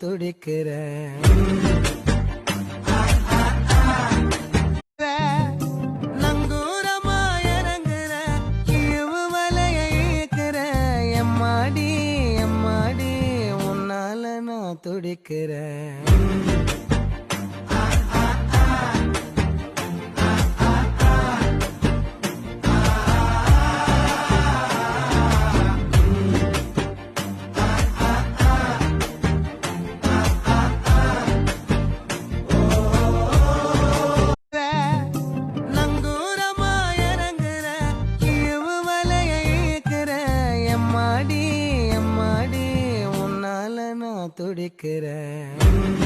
துடிக்கிறேன். நங்கூரமா இறங்குற இழுவு வலைய இழுக்கிற எம்மாடி எம்மாடி உன்னால நான் துடிக்கிறேன். எம்மாடி எம்மாடி உன்னால நான் துடிக்கிறேன்.